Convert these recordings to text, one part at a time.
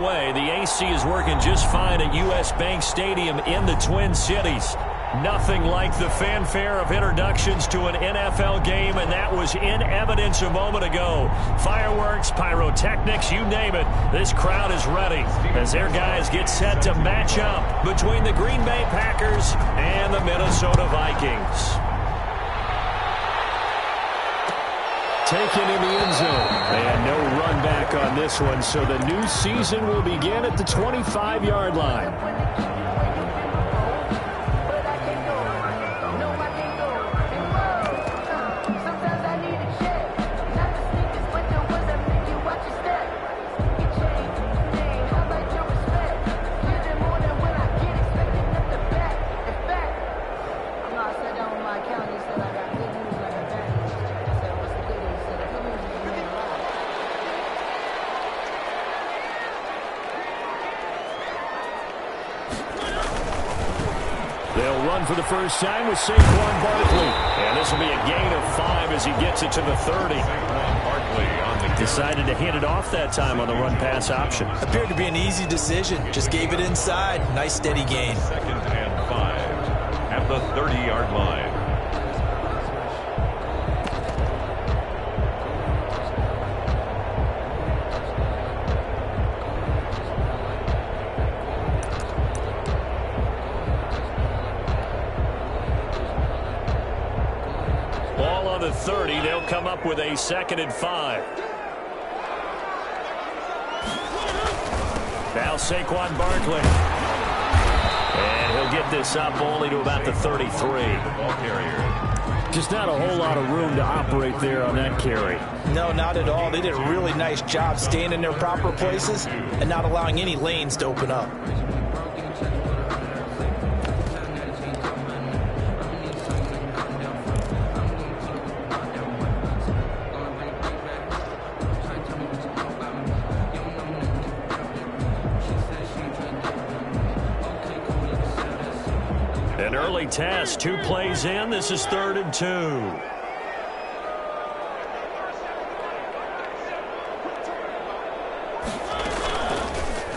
Way. The AC is working just fine at U.S. Bank Stadium in the Twin Cities. Nothing like the fanfare of introductions to an NFL game, and that was in evidence a moment ago. Fireworks, pyrotechnics, you name it. This crowd is ready as their guys get set to match up between the Green Bay Packers and the Minnesota Vikings. Taken in the end zone. And no run back on this one, so the new season will begin at the 25-yard line. They'll run for the first time with Saquon Barkley. And this will be a gain of 5 as he gets it to the 30. Barkley on the decided to hand it off that time on the run-pass option. Appeared to be an easy decision. Just gave it inside. Nice steady gain. 2nd and 5 at the 30-yard line. The 30, they'll come up with a 2nd and 5. Now Saquon Barkley. And he'll get this up only to about the 33. Ball carrier. Just not a whole lot of room to operate there on that carry. No, not at all. They did a really nice job staying in their proper places and not allowing any lanes to open up. An early test, 2 plays in. This is 3rd and 2.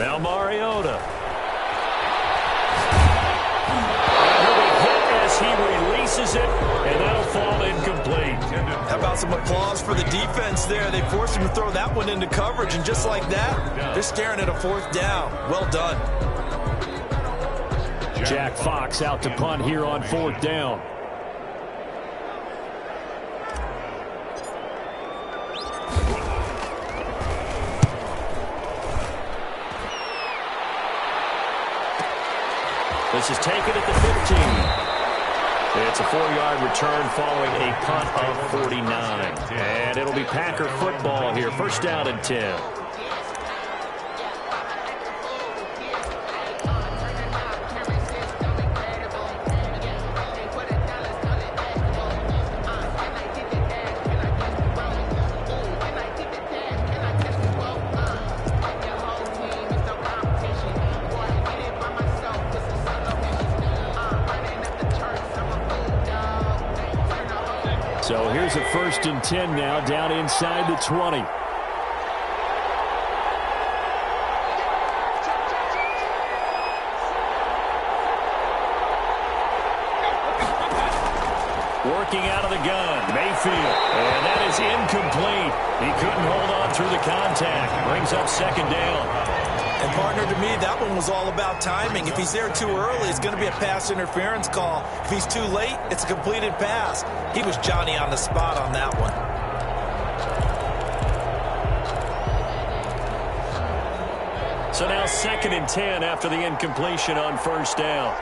Now Mariota. And he'll be hit as he releases it, and that'll fall incomplete. How about some applause for the defense there? They forced him to throw that one into coverage, and just like that, they're staring at a 4th down. Well done. Jack Fox out to punt here on 4th down. This is taken at the 15. It's a 4-yard return following a punt of 49. And it'll be Packer football here. 1st down and 10. So here's a 1st and 10 now, down inside the 20. Working out of the gun, Mayfield. And that is incomplete. He couldn't hold on through the contact. Brings up 2nd down. And partner, to me, that one was all about timing. If he's there too early, it's going to be a pass interference call. If he's too late, it's a completed pass. He was Johnny on the spot on that one. So now 2nd and 10 after the incompletion on 1st down.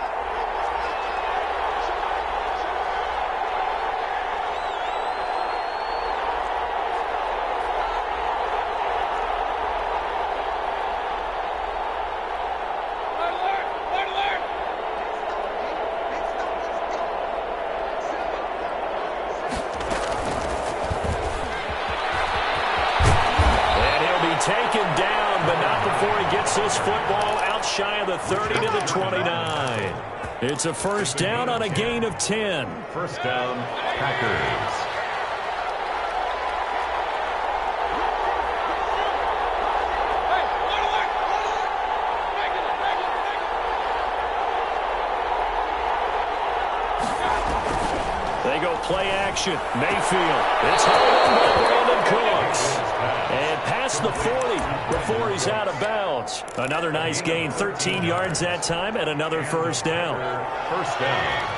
Taken down, but not before he gets this football out shy of the 30 to the 29. It's a 1st down on a gain of 10. 1st down, Packers. They go play action. Mayfield. It's held in by Brandon Cooks. And past the 40 before he's out of bounds. Another nice gain. 13 yards that time and another first down. First down.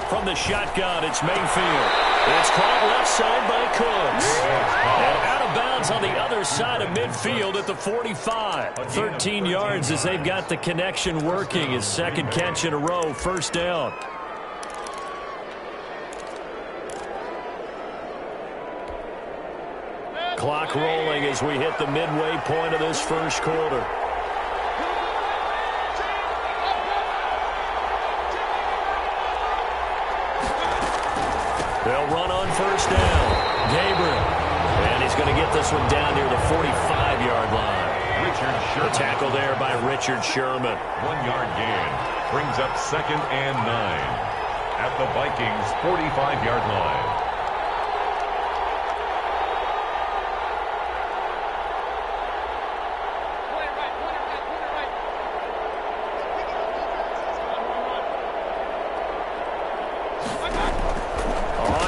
From the shotgun, it's Mayfield. It's caught left side by Cooks. And out of bounds on the other side of midfield at the 45. 13 yards as they've got the connection working. His second catch in a row, first down. Clock rolling as we hit the midway point of this first quarter. They'll run on first down. Gabriel. And he's going to get this one down near the 45-yard line. Richard Sherman. The tackle there by Richard Sherman. 1 yard gain. Brings up 2nd and 9. At the Vikings' 45-yard line.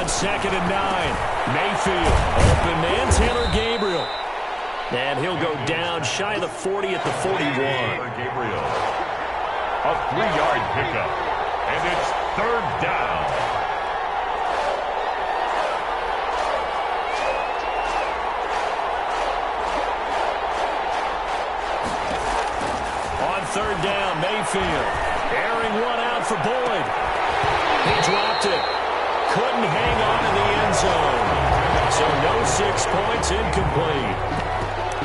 Second and 9. Mayfield. Open man. Taylor Gabriel. And he'll go down shy of the 40 at the 41. Gabriel. A 3-yard pickup. And it's third down. On third down, Mayfield. Airing one out for Boyd. He dropped it. Couldn't hang on in the end zone. So no 6 points, incomplete.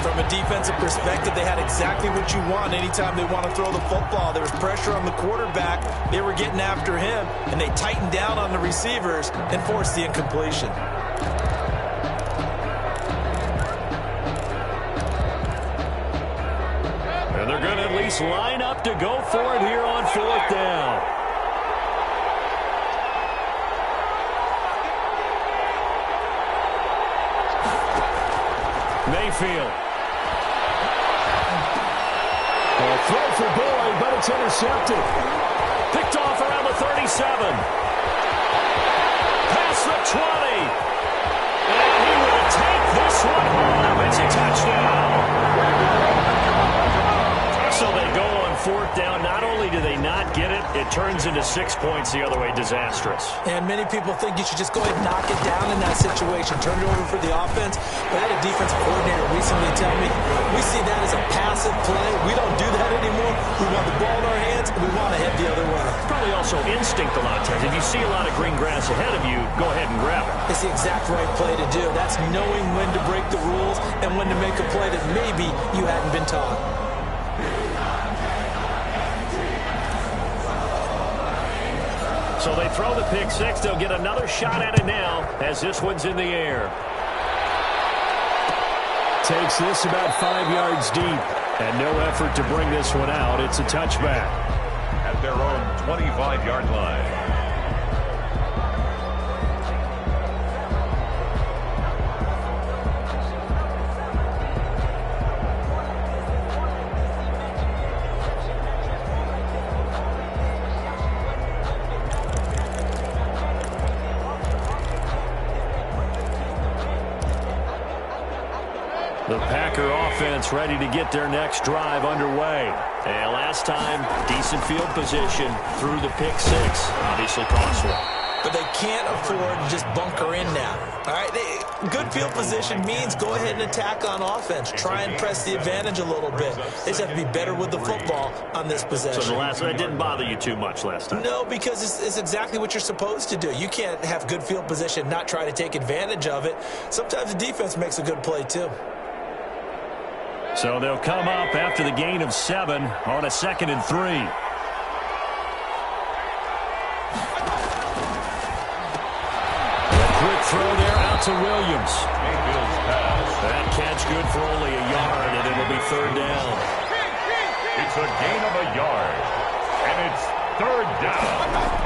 From a defensive perspective, they had exactly what you want anytime they want to throw the football. There was pressure on the quarterback. They were getting after him, and they tightened down on the receivers and forced the incompletion. And they're going to at least line up to go for it here on fourth down. Mayfield. Throw for Boyd, but it's intercepted. Picked off around the 37. Past the 20. And he will take this one home. It's a touchdown. So they go on fourth down. Not only do they not get it, it turns into 6 points the other way. Disastrous. And many people think you should just go ahead and knock it down in that situation. Turn it over for the offense. But I had a defensive coordinator recently tell me, we see that as a passive play. We don't do that anymore. We want the ball in our hands, and we want to head the other way. Probably also instinct a lot of times. If you see a lot of green grass ahead of you, go ahead and grab it. It's the exact right play to do. That's knowing when to break the rules and when to make a play that maybe you hadn't been taught. So they throw the pick six. They'll get another shot at it now as this one's in the air. Takes this about 5 yards deep. And no effort to bring this one out. It's a touchback. At their own 25-yard line. The Packer offense ready to get their next drive underway. And last time, decent field position through the pick six. Obviously costly. But they can't afford to just bunker in now. All right, good field position means go ahead and attack on offense. Try and press the advantage a little bit. They just have to be better with the football on this possession. So that didn't bother you too much last time? No, because it's exactly what you're supposed to do. You can't have good field position, not try to take advantage of it. Sometimes the defense makes a good play too. So they'll come up after the gain of 7 on a 2nd and 3. Quick throw there out to Williams. That catch good for only a yard, and it'll be third down. It's a gain of a yard, and it's third down.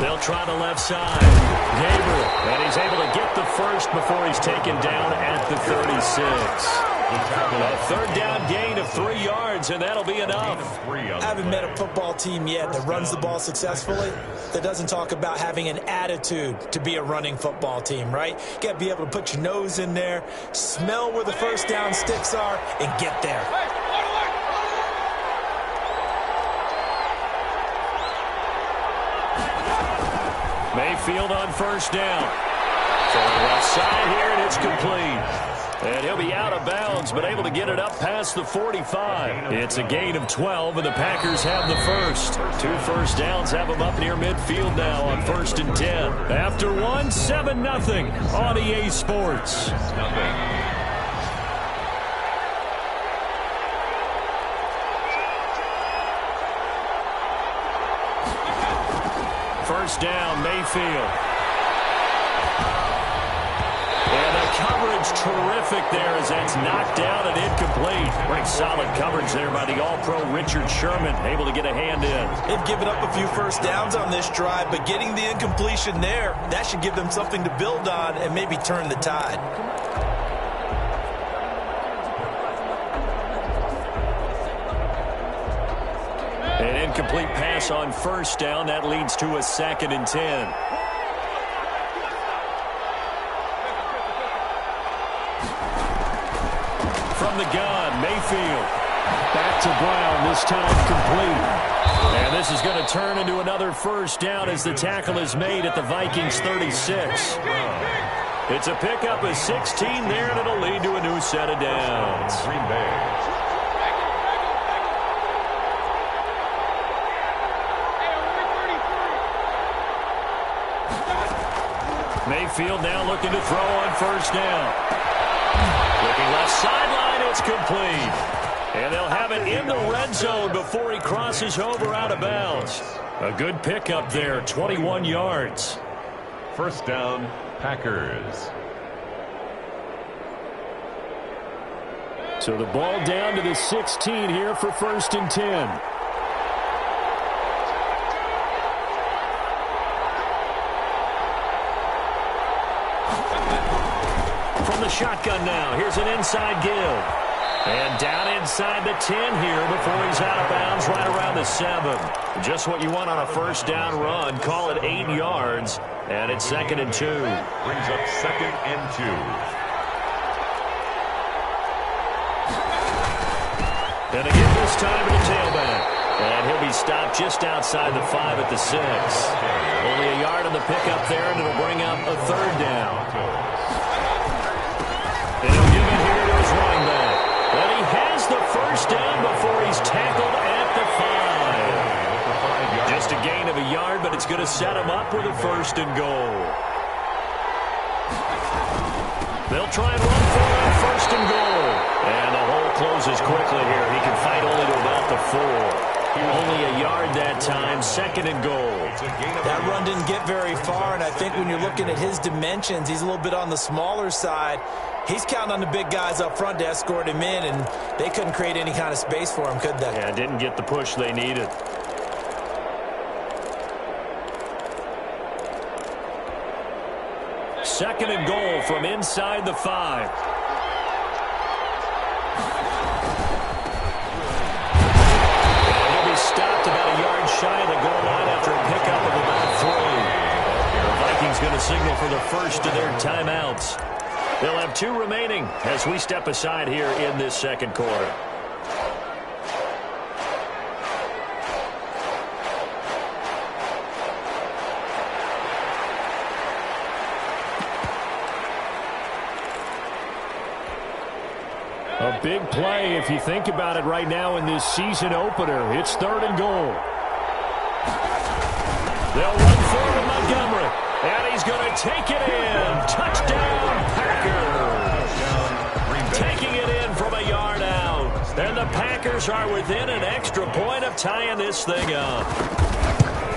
They'll try the left side. Gabriel, and he's able to get the first before he's taken down at the 36. A third down gain of 3 yards, and that'll be enough. I haven't met a football team yet that runs the ball successfully that doesn't talk about having an attitude to be a running football team, right? You got to be able to put your nose in there, smell where the first down sticks are, and get there. Mayfield on first down. To the left side here, and it's complete. And he'll be out of bounds, but able to get it up past the 45. It's a gain of 12, and the Packers have the first. 2 first downs have them up near midfield now on 1st and 10. After one, 7-0 on EA Sports. First down, Mayfield. And the coverage terrific there as that's knocked down and incomplete. Great solid coverage there by the All-Pro Richard Sherman, able to get a hand in. They've given up a few first downs on this drive, but getting the incompletion there, that should give them something to build on and maybe turn the tide. An incomplete pass on first down. That leads to a 2nd and 10. From the gun, Mayfield. Back to Brown, this time complete. And this is going to turn into another first down as the tackle is made at the Vikings 36. It's a pickup of 16 there, and it'll lead to a new set of downs. Green Bay. Mayfield now looking to throw on first down. Looking left sideline, it's complete. And they'll have it in the red zone before he crosses over out of bounds. A good pickup there, 21 yards. First down, Packers. So the ball down to the 16 here for 1st and 10. From the shotgun now, here's an inside give. And down inside the 10 here before he's out of bounds right around the 7. Just what you want on a first down run. Call it 8 yards. And it's 2nd and 2. Brings up 2nd and 2. And again this time to the tailback. And he'll be stopped just outside the 5 at the 6. Only a yard on the pickup there, and it'll bring up a 3rd down. And he'll give it here to his running back. But he has the first down before he's tackled at the 5. Just a gain of a yard, but it's going to set him up with a 1st and goal. They'll try and run for it on 1st and goal. And the hole closes quickly here. He can fight only to about the 4. Only a yard that time, 2nd and goal. That run didn't get very far, and I think when you're looking at his dimensions, he's a little bit on the smaller side. He's counting on the big guys up front to escort him in, and they couldn't create any kind of space for him, could they? Yeah, didn't get the push they needed. Second and goal from inside the 5. And he'll be stopped about a yard shy of the goal line after a pickup of about 3. The Vikings going to signal for the first of their timeouts. They'll have 2 remaining as we step aside here in this second quarter. A big play if you think about it right now in this season opener. It's 3rd and goal. They'll run forward Montgomery. And he's going to take it in. Touchdown, Packers. Taking it in from a yard out. And the Packers are within an extra point of tying this thing up.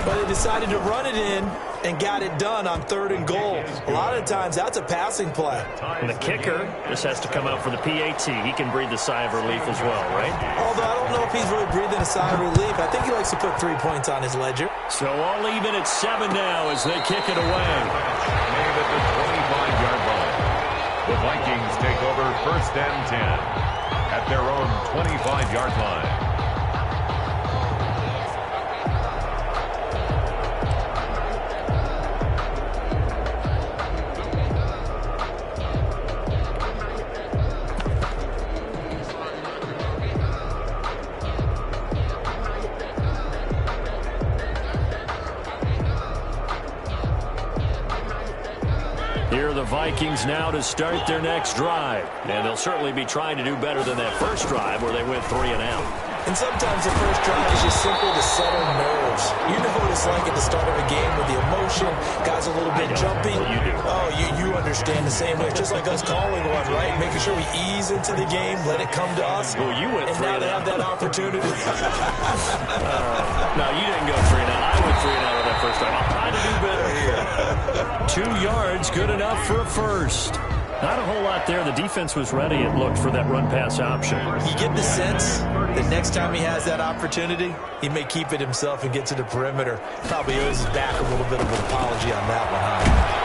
But they decided to run it in and got it done on 3rd and goal. A lot of times, that's a passing play. And the kicker, this has to come out for the PAT. He can breathe a sigh of relief as well, right? Although I don't know if he's really breathing a sigh of relief. I think he likes to put 3 points on his ledger. So all even at 7 now as they kick it away. Made at the 25-yard line. The Vikings take over 1st and 10 at their own 25-yard line. Here are the Vikings now to start their next drive. And they'll certainly be trying to do better than that first drive where they went 3 and out. And sometimes the first drive is just simply to settle nerves. You know what it's like at the start of a game with the emotion, guys a little bit jumpy. You do. Oh, you understand the same way. It's just like us calling one, right? Making sure we ease into the game, let it come to us. Well, you went 3 and now they have that opportunity. No, you didn't go 3 and out. I went 3 and out on that first time. I'm trying to do better here. 2 yards, good enough for a first. Not a whole lot there. The defense was ready, it looked, for that run-pass option. You get the sense that next time he has that opportunity, he may keep it himself and get to the perimeter. Probably owes his back a little bit of an apology on that one, huh?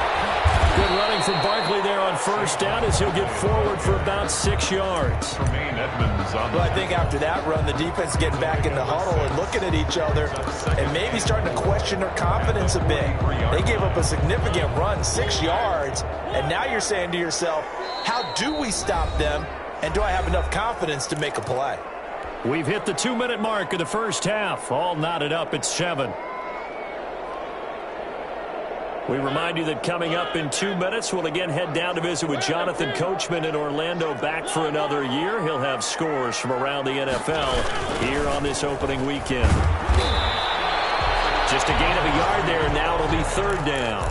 Good running from Barkley there on first down as he'll get forward for about 6 yards. Well, I think after that run, the defense getting back in the huddle and looking at each other and maybe starting to question their confidence a bit. They gave up a significant run, 6 yards, and now you're saying to yourself, how do we stop them, and do I have enough confidence to make a play? We've hit the 2-minute mark of the first half. All knotted up at 7. We remind you that coming up in 2 minutes, we'll again head down to visit with Jonathan Coachman in Orlando, back for another year. He'll have scores from around the NFL here on this opening weekend. Just a gain of a yard there, and now it'll be 3rd down.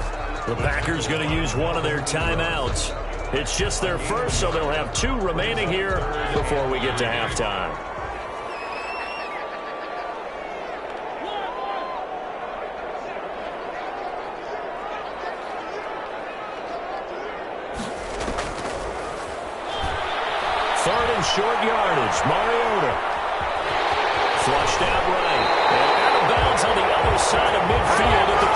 The Packers going to use one of their timeouts. It's just their first, so they'll have 2 remaining here before we get to halftime. Short yardage, Mariota. Flushed out right. And out of bounds on the other side of midfield at the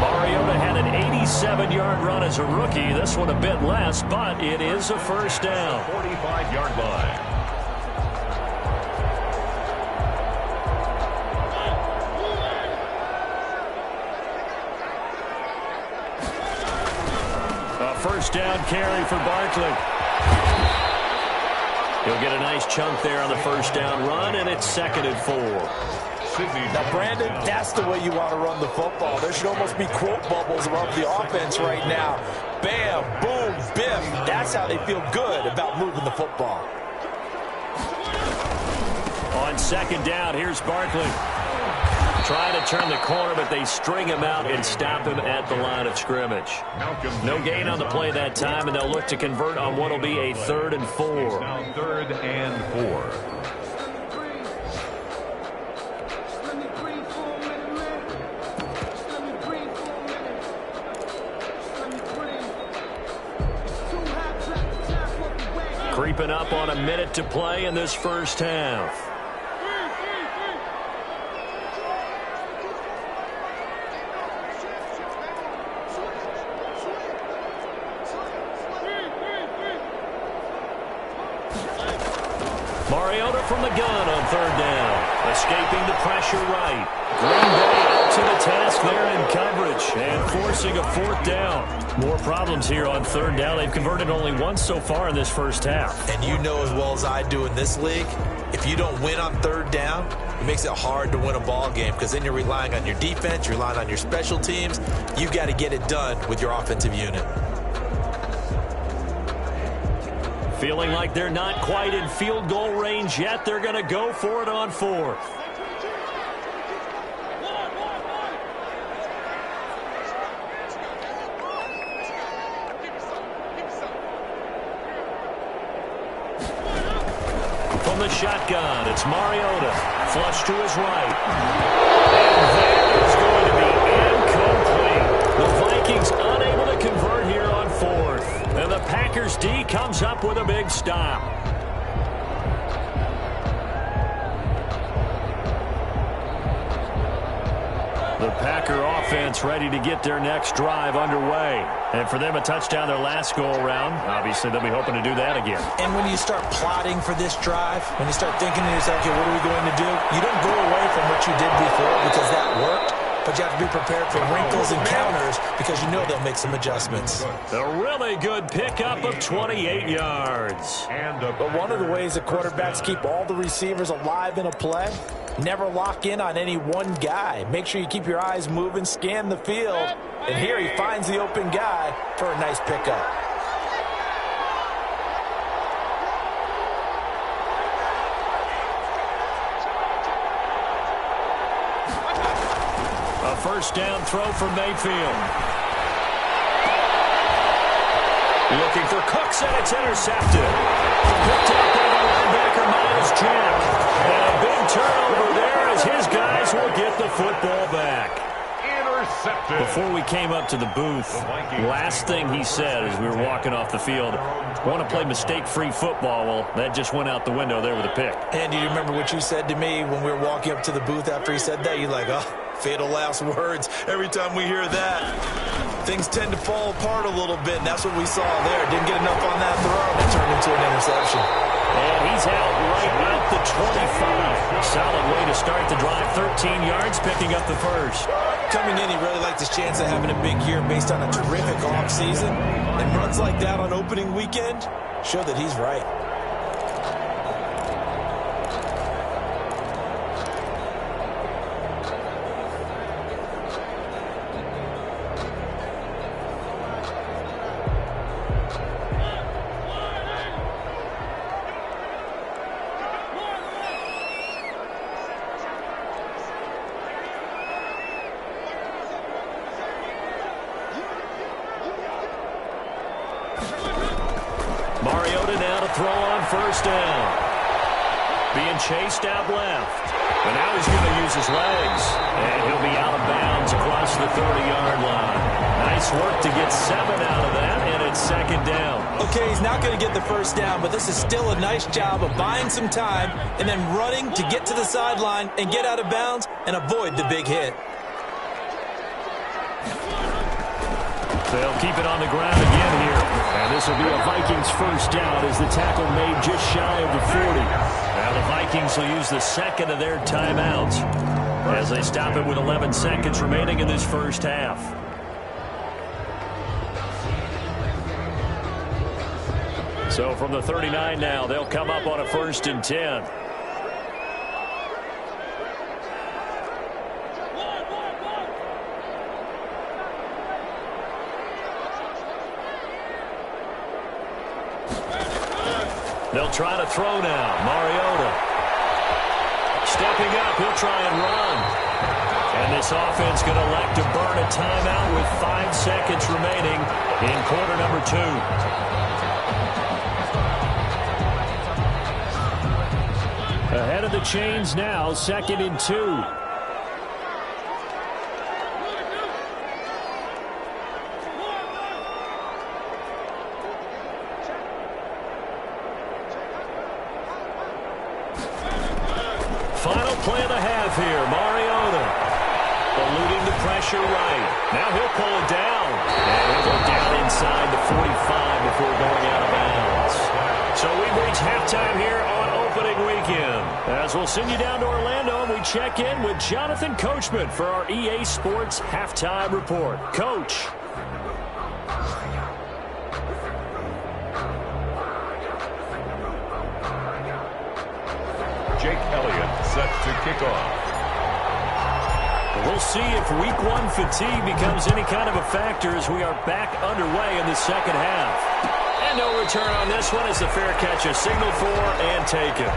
45. Mariota had an 87-yard run as a rookie. This one a bit less, but it is a first down. 45-yard line. First down carry for Barkley. He'll get a nice chunk there on the first down run, and it's 2nd and 4. Now, Brandon, that's the way you want to run the football. There should almost be quote bubbles above the offense right now. Bam, boom, biff. That's how they feel good about moving the football. On 2nd down, here's Barkley. Trying to turn the corner, but they string him out and stop him at the line of scrimmage. No gain on the play that time, and they'll look to convert on what will be a 3rd and 4. Now 3rd and 4. Creeping up on a minute to play in this first half. Mariota from the gun on 3rd down. Escaping the pressure right. Green Bay out to the task there in coverage and forcing a 4th down. More problems here on 3rd down. They've converted only once so far in this first half. And you know as well as I do in this league, if you don't win on 3rd down, it makes it hard to win a ball game because then you're relying on your defense, you're relying on your special teams. You've got to get it done with your offensive unit. Feeling like they're not quite in field goal range yet. They're going to go for it on 4th. From the shotgun, it's Mariota. Flush to his right. And that is going to be incomplete. The Vikings unable to convert here on 4th. And the Packers D comes up with a big stop. The Packer offense ready to get their next drive underway. And for them, a touchdown their last go-around. Obviously, they'll be hoping to do that again. And when you start plotting for this drive, when you start thinking to yourself, okay, what are we going to do? You don't go away from what you did before because that worked. But you have to be prepared for wrinkles and counters because you know they'll make some adjustments. A really good pickup of 28 yards. But one of the ways that quarterbacks keep all the receivers alive in a play, never lock in on any one guy. Make sure you keep your eyes moving, scan the field. And here he finds the open guy for a nice pickup. A first down throw for Mayfield. Looking for Cooks, and it's intercepted. Picked up by the linebacker, Miles Jack. And a big turnover there as his guys will get the football back. Intercepted. Before we came up to the booth, last thing he said as we were walking off the field, want to play mistake-free football. Well, that just went out the window there with a pick. And do you remember what you said to me when we were walking up to the booth after he said that? You're like, oh, fatal last words. Every time we hear that, things tend to fall apart a little bit, and that's what we saw there. Didn't get enough on that throw, and it turned into an interception. And he's out right out the 25. Solid way to start the drive. 13 yards, picking up the first. Coming in, he really liked his chance of having a big year based on a terrific offseason. And runs like that on opening weekend show that he's right. Mariota now to throw on first down. Being chased out left. And now he's going to use his legs. And he'll be out of bounds across the 30-yard line. Nice work to get 7 out of that, and it's second down. Okay, he's not going to get the first down, but this is still a nice job of buying some time and then running to get to the sideline and get out of bounds and avoid the big hit. They'll keep it on the ground again here. And this will be a Vikings first down as the tackle made just shy of the 40. Now the Vikings will use the second of their timeouts as they stop it with 11 seconds remaining in this first half. So from the 39 now, they'll come up on a 1st and 10. They'll try to throw now. Mariota. Stepping up, he'll try and run. And this offense going to elect to burn a timeout with 5 seconds remaining in quarter number 2. Ahead of the chains now, 2nd and 2. Final play of the half here. Mariota eluding the pressure right. Now he'll pull it down. And he'll go down inside the 45 before going out of bounds. So we've reached halftime here on opening weekend. As we'll send you down to Orlando, and we check in with Jonathan Coachman for our EA Sports Halftime Report. Coach. Jake Elliott set to kick off. We'll see if week 1 fatigue becomes any kind of a factor as we are back underway in the second half. And no return on this one as the fair catch is signaled for and taken.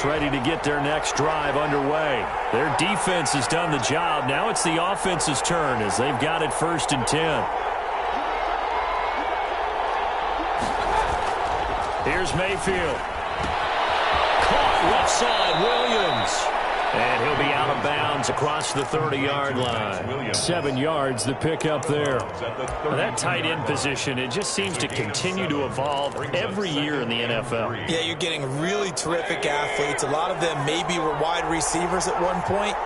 offense ready to get their next drive underway. Their defense has done the job. Now it's the offense's turn as they've got it 1st and 10. Here's Mayfield. Caught left side, Williams. And he'll be out of bounds across the 30-yard line. 7 yards the pick up there. That tight end position, it just seems to continue to evolve every year in the NFL. Yeah, you're getting really terrific athletes. A lot of them maybe were wide receivers at one point.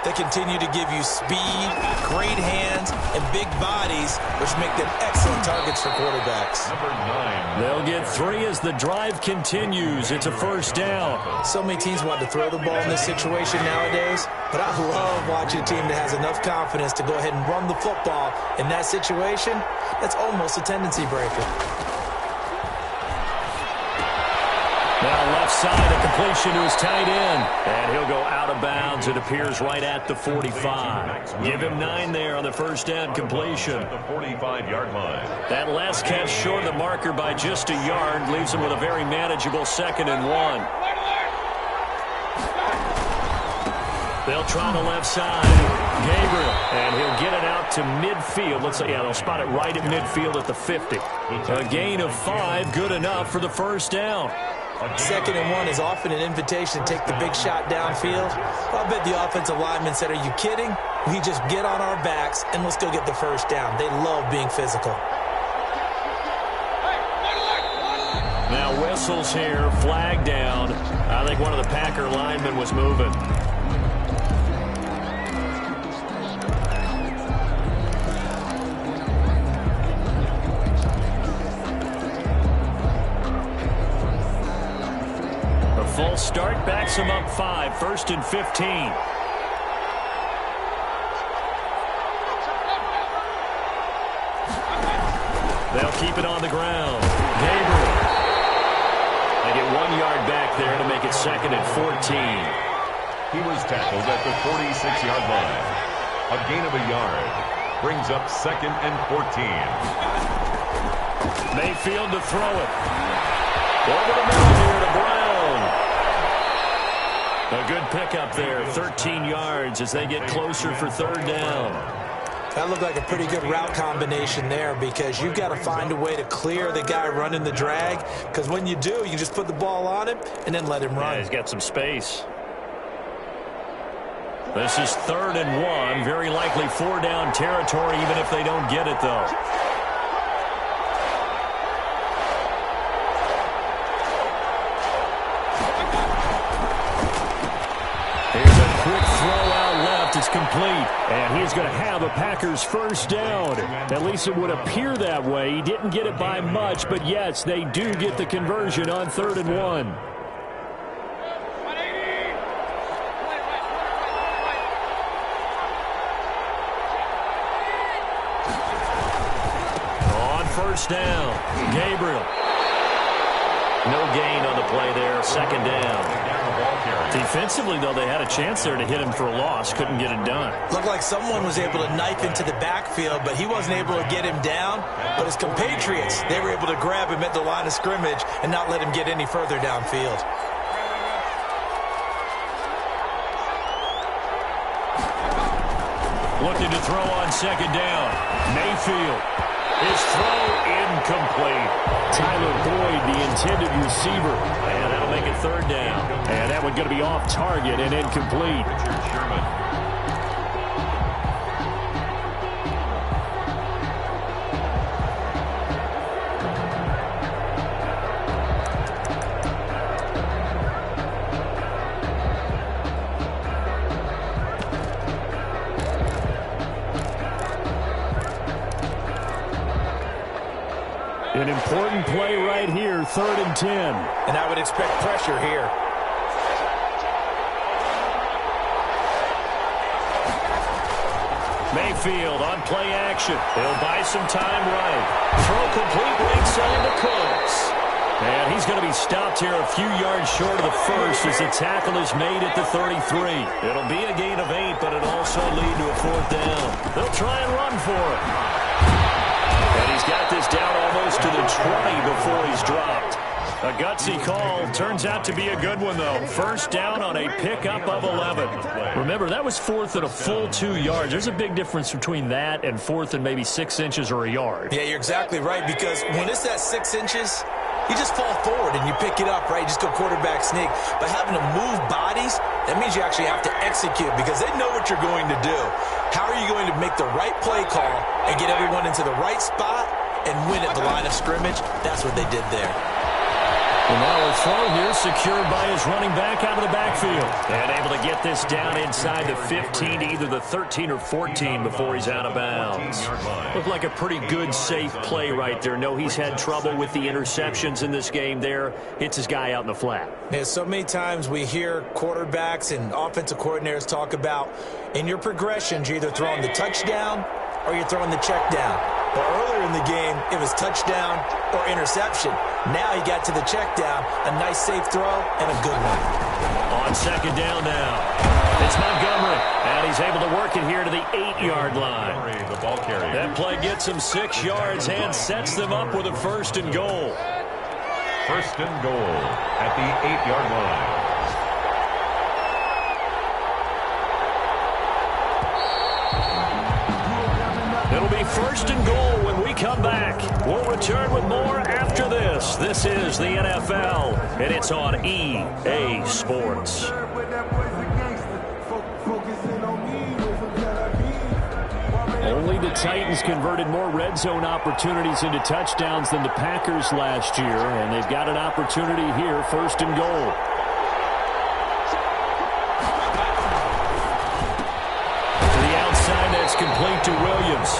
They continue to give you speed, great hands, and big bodies, which make them excellent targets for quarterbacks. Number 9. They'll get 3 as the drive continues. It's a 1st down. So many teams want to throw the ball in this situation nowadays, but I love watching a team that has enough confidence to go ahead and run the football. In that situation, that's almost a tendency breaker. Now left side, a completion to his tight end. And he'll go out of bounds. It appears right at the 45. Give him 9 there on the 1st down completion. At the 45-yard line. That last catch short of the marker by just a yard leaves him with a very manageable 2nd and 1. They'll try the left side. Gabriel, and he'll get it out to midfield. Let's say, yeah, they'll spot it right at midfield at the 50. A gain of 5, good enough for the 1st down. 2nd and 1 is often an invitation to take the big shot downfield. I bet the offensive lineman said, are you kidding? We just get on our backs and let's go get the 1st down. They love being physical. Now whistles here, flag down. I think one of the Packer linemen was moving. Full start backs him up 5, 1st and 15. They'll keep it on the ground. Gabriel. They get 1 yard back there to make it 2nd and 14. He was tackled at the 46-yard line. A gain of a yard brings up 2nd and 14. Mayfield to throw it. Over the middle here to Brown. A good pickup there, 13 yards as they get closer for 3rd down. That looked like a pretty good route combination there because you've got to find a way to clear the guy running the drag, because when you do, you just put the ball on him and then let him run. Yeah, he's got some space. This is 3rd and 1, very likely 4 down territory even if they don't get it, though. It's complete, and he's going to have a Packers 1st down. At least it would appear that way. He didn't get it by much, but yes, they do get the conversion on 3rd and 1. On 1st down, Gabriel. No gain on the play there, 2nd down. Defensively, though, they had a chance there to hit him for a loss. Couldn't get it done. Looked like someone was able to knife into the backfield, but he wasn't able to get him down. But his compatriots, they were able to grab him at the line of scrimmage and not let him get any further downfield. Looking to throw on 2nd down. Mayfield. His throw incomplete. Tyler Boyd, the intended receiver. And that'll make it 3rd down. And that one going to be off target and incomplete. Richard Sherman. An important play right here, 3rd and 10. And I would expect pressure here. Mayfield on play action. He'll buy some time right. Throw complete right side to Cooks. And he's going to be stopped here a few yards short of the 1st as the tackle is made at the 33. It'll be a gain of 8, but it'll also lead to a 4th down. They'll try and run for it. And he's got this down almost to the 20 before he's dropped. A gutsy call. Turns out to be a good one, though. First down on a pickup of 11. Remember, that was fourth and a full 2 yards. There's a big difference between that and fourth and maybe 6 inches or a yard. Yeah, you're exactly right, because when it's at 6 inches, you just fall forward and you pick it up, right? You just go quarterback sneak. But having to move bodies, that means you actually have to execute because they know what you're going to do. How are you going to make the right play call and get everyone into the right spot and win at the line of scrimmage? That's what they did there. And now a throw here secured by his running back out of the backfield. And able to get this down inside the 15 to either the 13 or 14 before he's out of bounds. Looked like a pretty good, safe play right there. No, he's had trouble with the interceptions in this game there. Hits his guy out in the flat. Yeah, so many times we hear quarterbacks and offensive coordinators talk about in your progressions, you're either throwing the touchdown or you're throwing the check down. But earlier in the game, it was touchdown or interception. Now he got to the check down, a nice safe throw, and a good one. On second down now, it's Montgomery, and he's able to work it here to the 8-yard line. The ball carrier. That play gets him 6 yards and sets them up with a first and goal. First and goal at the 8-yard line. It'll be first and goal when we come back. We'll return with more after this. This is the NFL, and it's on EA Sports. Only the Titans converted more red zone opportunities into touchdowns than the Packers last year, and they've got an opportunity here, first and goal. To the outside, that's complete to Williams.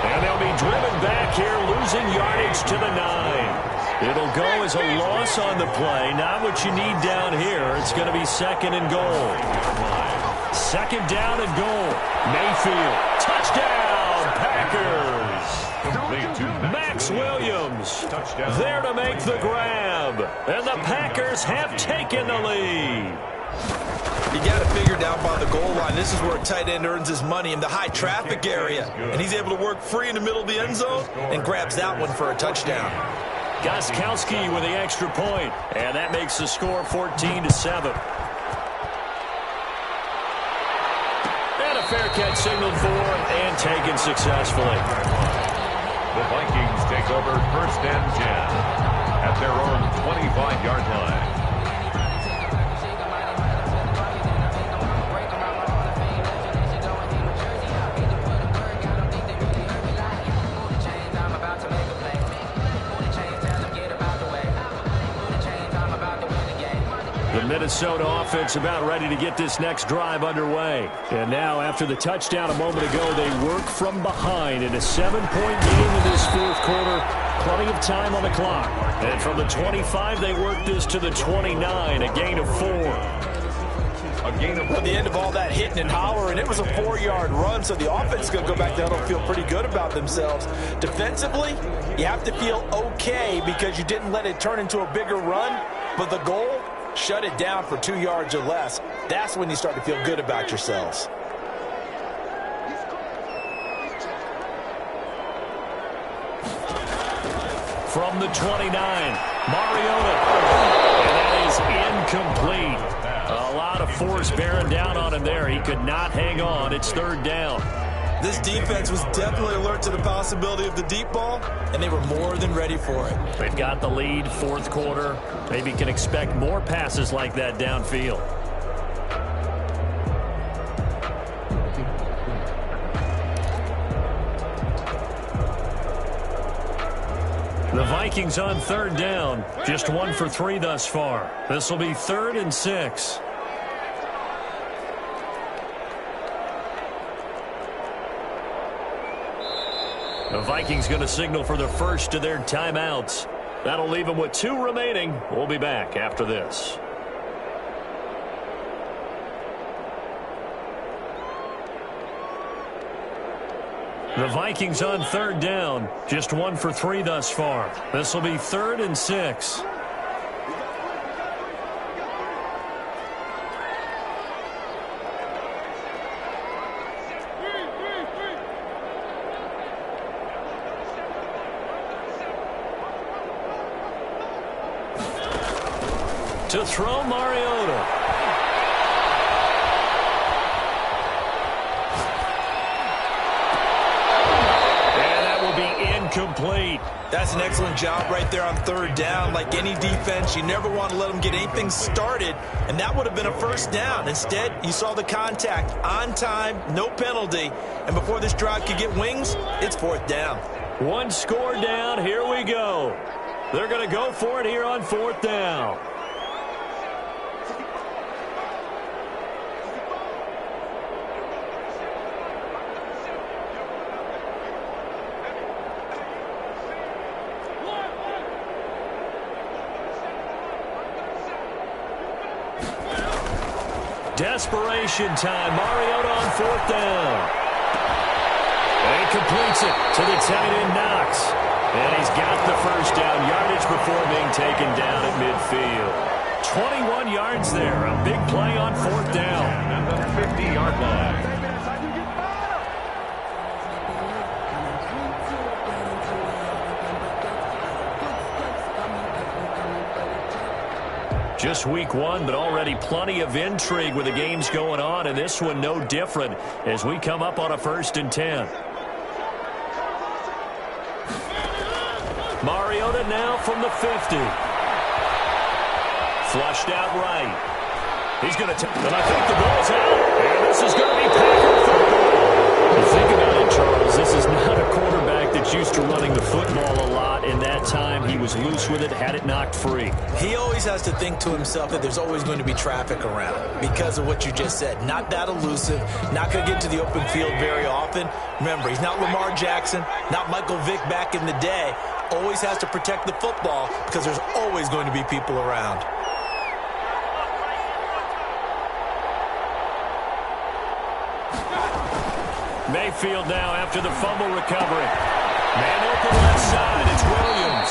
And they'll be driven back here, losing yardage to the 9. It'll go as a loss on the play. Not what you need down here. It's going to be second and goal. Second down and goal. Mayfield. Touchdown, Packers. Max Williams there to make the grab. And the Packers have taken the lead. You got to figure down by the goal line. This is where a tight end earns his money in the high traffic area. And he's able to work free in the middle of the end zone and grabs that one for a touchdown. Gostkowski with the extra point. And that makes the score 14-7. And a fair catch signaled for and taken successfully. The Vikings take over first and 10 at their own 25-yard line. The Minnesota offense about ready to get this next drive underway. And now, after the touchdown a moment ago, they work from behind in a 7-point game in this fourth quarter. Plenty of time on the clock. And from the 25, they work this to the 29, a gain of 4. At the end of all that hitting and hollering, it was a 4-yard run, so the offense is going to go back down and feel pretty good about themselves. Defensively, you have to feel okay because you didn't let it turn into a bigger run, but the goal, shut it down for 2 yards or less. That's when you start to feel good about yourselves. From the 29, Mariota. And that is incomplete. A lot of force bearing down on him there. He could not hang on. It's third down. This defense was definitely alert to the possibility of the deep ball, and they were more than ready for it. They've got the lead, fourth quarter. Maybe can expect more passes like that downfield. The Vikings on third down. Just 1 for 3 thus far. This will be 3rd and 6. The Vikings going to signal for the first of their timeouts. That'll leave them with 2 remaining. We'll be back after this. The Vikings on third down. Just 1 for 3 thus far. This will be 3rd and 6. To throw, Mariota. And that will be incomplete. That's an excellent job right there on third down. Like any defense, you never want to let them get anything started, and that would have been a first down. Instead, you saw the contact on time, no penalty, and before this drive could get wings, it's fourth down. One score down. Here we go. They're going to go for it here on fourth down. Desperation time. Mariota on fourth down. And he completes it to the tight end, Knox. And he's got the first down yardage before being taken down at midfield. 21 yards there. A big play on fourth down. At the 50-yard line. Just week one, but already plenty of intrigue with the games going on, and this one no different as we come up on a 1st and 10. Mariota now from the 50. Flushed out right. He's going to and I think the ball's out, and this is going to be Packer football. You think about it, Charles, this is not a quarterback that's used to running the football a lot. In that time, he was loose with it, had it knocked free. He always has to think to himself that there's always going to be traffic around because of what you just said. Not that elusive, not going to get to the open field very often. Remember, he's not Lamar Jackson, not Michael Vick back in the day. Always has to protect the football because there's always going to be people around. Mayfield now after the fumble recovery. Man open left side. It's Williams.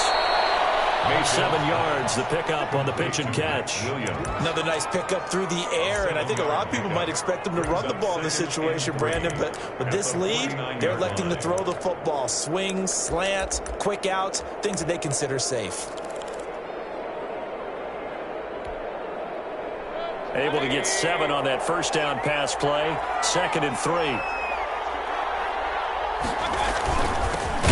7 yards, the pickup on the pitch and catch. Another nice pickup through the air, and I think a lot of people might expect them to run the ball in this situation, Brandon, but with this lead, they're electing to throw the football. Swings, slants, quick outs, things that they consider safe. Able to get 7 on that first down pass play. 2nd and 3.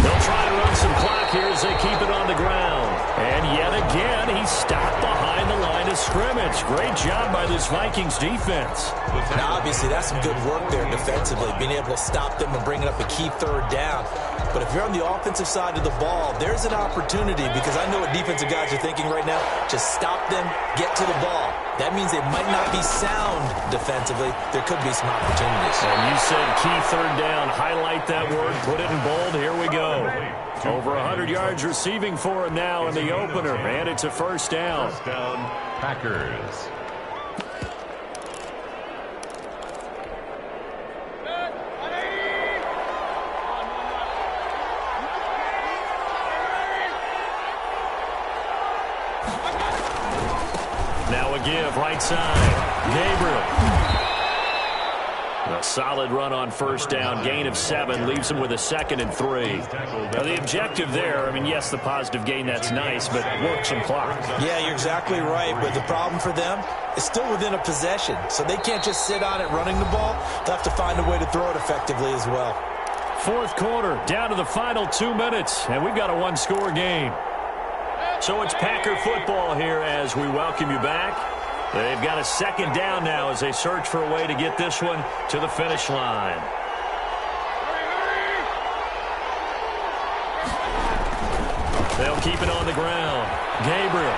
They'll try to run some clock here as they keep it on the ground. And yet again, he's stopped behind the line of scrimmage. Great job by this Vikings defense. Now, obviously, that's some good work there defensively, being able to stop them and bring it up a key third down. But if you're on the offensive side of the ball, there's an opportunity because I know what defensive guys are thinking right now. Just stop them, get to the ball. That means they might not be sound defensively. There could be some opportunities. And you said key third down. Highlight that word. Put it in bold. Here we go. Over 100 yards receiving for him now in the opener. And it's a first down. First down, Packers. Now a give, right side. Gabriel. A solid run on first down. Gain of 7 leaves him with a 2nd and 3. Now the objective there, I mean, yes, the positive gain, that's nice, but work some clock. Yeah, you're exactly right, but the problem for them is still within a possession, so they can't just sit on it running the ball. They'll have to find a way to throw it effectively as well. Fourth quarter, down to the final 2 minutes, and we've got a one-score game. So it's Packer football here as we welcome you back. They've got a 2nd down now as they search for a way to get this one to the finish line. They'll keep it on the ground. Gabriel.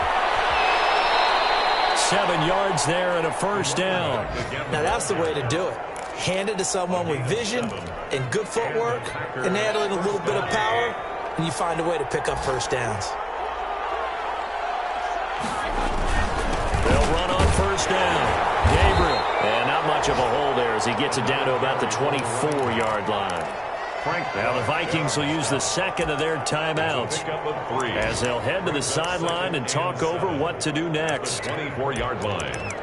7 yards there and a first down. Now that's the way to do it. Hand it to someone with vision and good footwork, and add in a little bit of power, and you find a way to pick up first downs. They'll run on first down. Gabriel. And not much of a hole there as he gets it down to about the 24-yard line. Now the Vikings will use the 2nd of their timeouts as they'll head to the sideline and talk over what to do next. 24-yard line.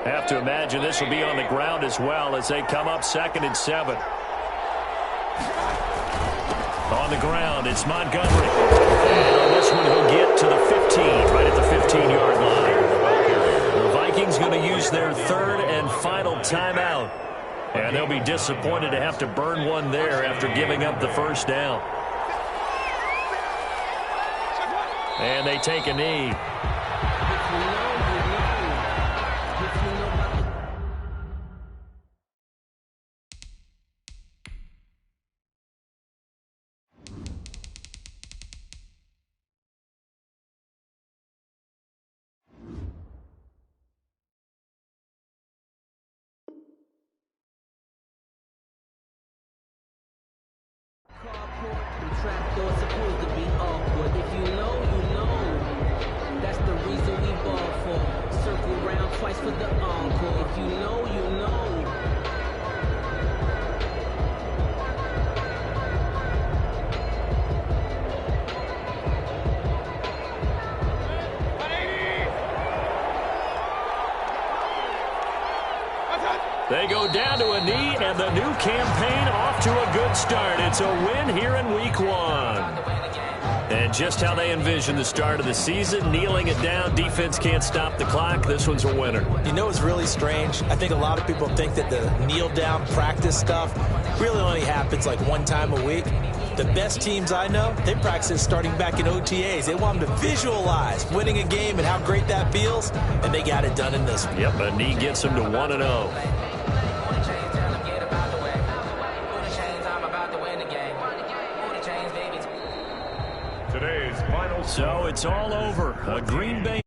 Have to imagine this will be on the ground as well as they come up 2nd and 7. On the ground, it's Montgomery. And on this one, he'll get to the 15, right at the 15-yard line. The Vikings going to use their third and final timeout. And they'll be disappointed to have to burn one there after giving up the first down. And they take a knee. Trapdoor supposed to be awkward. If you know, you know. That's the reason we ball for. Circle round twice for the encore. If you know, you know. They go down to a knee, and the new campaign off to a good start. It's a win here in Week 1. And just how they envision the start of the season, kneeling it down, defense can't stop the clock. This one's a winner. You know, it's really strange. I think a lot of people think that the kneel-down practice stuff really only happens like one time a week. The best teams I know, they practice starting back in OTAs. They want them to visualize winning a game and how great that feels, and they got it done in this one. Yep, a knee gets them to 1-0. Today's final. So it's all over. A Green Bay